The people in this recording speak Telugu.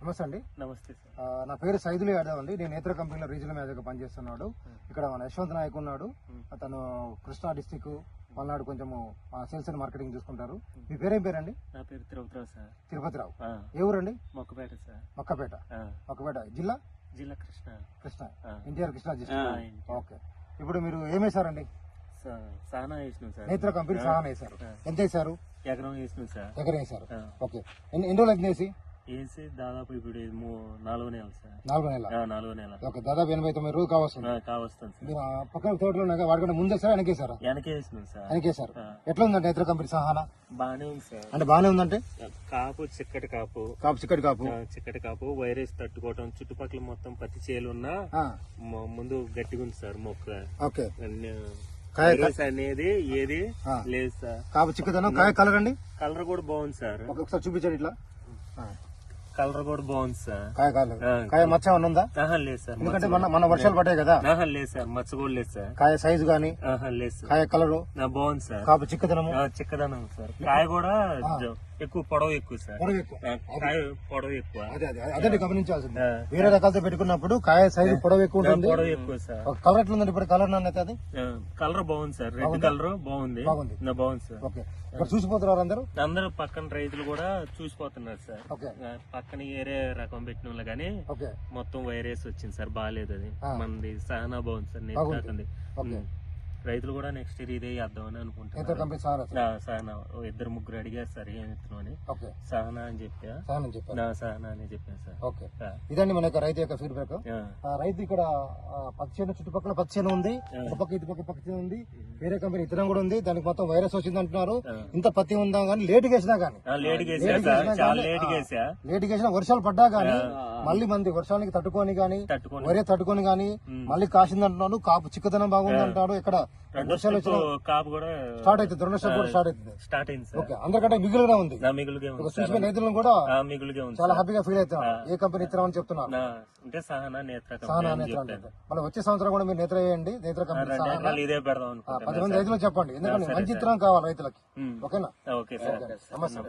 నమస్తే అండి. నమస్తే సార్. నా పేరు సైదులు యాదవ్ అండి. నేను నేత్ర కంపెనీలో రీజనల్ మేనేజర్గా పనిచేస్తున్నాడు. ఇక్కడ మన యశ్వంత్ నాయక్ ఉన్నాడు. అతను కృష్ణా డిస్టిక్ పల్నాడు కొంచెము సేల్స్ అండ్ మార్కెటింగ్ చూసుకుంటారు. మీ పేరేం పేరండి? నా పేరు తిరుపతిరావు సార్. తిరుపతిరావు. ఏ ఊరండి? మొక్కపేట సార్. మొక్కపేట జిల్లా కృష్ణ ఎన్టీఆర్ కృష్ణా డిస్ట్రిక్ట్. ఓకే, ఇప్పుడు మీరు ఏమేశారండి? సానా వేసినాం సార్. నేత్ర కంపెనీ సానా వేశారు. ఎంత వేశారు? ఎకరం వేసినాం సార్. ఎకరం వేశారు. ఓకే, ఎన్ని రోజులు వేసి? వేసి దాదాపు ఇప్పుడు 4వ నెల సార్. 4వ నెల. ఓకే, దాదాపు 80-90 రోజులు కావస్తుంది సార్. మీరు పక్కన తోటలో వాడికంటే ముందేసారా వెనకేసారా? వెనకేసినాం సార్. వెనకేసారు. ఎట్లా ఉందంటే నేత్ర కంపెనీ సహానా? బానే ఉంది సార్. అంటే బానే ఉందంటే కాపు చిక్కటి కాపు వైరస్ తట్టుకోవటం, చుట్టుపక్కల మొత్తం పత్తి చేలు ఉన్నా ముందు గట్టిగా ఉంది సార్ మొక్క. ఓకే, వైరస్ అనేది ఏది లేదు సార్. కాపు చిక్కదనం, కాయ కలర్ అండి? కలర్ కూడా బాగుంది సార్. ఒకసారి చూపించండి ఇట్లా. కలర్ కూడా బాగుంది సార్. కాయ మచ్చ ఏమన్నా ఉందా? లేదు సార్. ఎందుకంటే మన వర్షాలు పడ్డాయి కదా. లేదు సార్, మచ్చ కూడా లేదు సార్. కాయ సైజు గానీ లేదు సార్. కాయ కలరు బాగుంది సార్. కాపు చిక్కదనం సార్. కాయ కూడా ఎక్కువ పొడవు ఎక్కువ సార్. కాయ పొడవు ఎక్కువ. అదే గమనించాల్సింది. వేరే రకాలతో పెట్టుకున్నప్పుడు కాయ సైజు పొడవు ఎక్కువ ఉంటుంది. పొడవు ఎక్కువ సార్. కలర్ ఎట్లుందండి ఇప్పుడు? కలర్ నాణ్యత అది కలర్ బాగుంది సార్. రెడ్ కలర్ బాగుంది సార్. ఓకే, ఇక్కడ చూసిపోతున్నారు అందరూ పక్కన రైతులు కూడా చూసిపోతున్నారు సార్. పక్కన ఏరే రకం పెట్టిన వాళ్ళు కానీ మొత్తం వైరస్ వచ్చింది సార్. బాగాలేదు అది. మనది సహనా బాగుంది సార్. నేర్చుకుంది రైతులు కూడా నెక్స్ట్ ఇయర్ ఇదే చేద్దామని అనుకుంటున్నారు. సహనా 2-3 అడిగారు సార్ ఏం విత్తనం అని. సహనా అని సహనా అని చెప్పాను సార్. ఓకే, ఇదండి మన రైతు యొక్క ఫీడ్బ్యాక్. రైతు ఇక్కడ పచ్చేను చుట్టుపక్కల పచ్చేను ఉంది, ఇటు పక్క పచ్చేను ఉంది, వేరే కంపెనీ ఇతరం కూడా ఉంది. దానికి మొత్తం వైరస్ వచ్చింది అంటున్నారు. ఇంత పత్తి ఉందా కానీ లేట్ వేసినా కానీ లేట్ వేసినా వర్షాలు పడ్డా గానీ మళ్ళీ మంది వర్షానికి తట్టుకొని గానీ వరే తట్టుకొని గానీ మళ్ళీ కాసింది అంటున్నాడు. కాపు చిక్కదనం బాగుంది అంటాడు. ఇక్కడ వర్షాలు వచ్చిన కాపు కూడా స్టార్ట్ అవుతుంది. రెండో కూడా స్టార్ట్ అయింది. ఓకే, అందరికంటే మిగులుగా ఉంది. చూసిన రైతులను కూడా చాలా హ్యాపీగా ఫీల్ అవుతున్నారు. ఏ కంపెనీ ఇస్తామని చెప్తున్నారు. మళ్ళీ వచ్చే సంవత్సరం కూడా మీరు నేత్ర వేయండి. నేత్ర కంపెనీ 10 మంది రైతులకు చెప్పండి. ఎందుకంటే మంచి ఇత్తనం కావాలి రైతులకి. ఓకేనా? నమస్తే.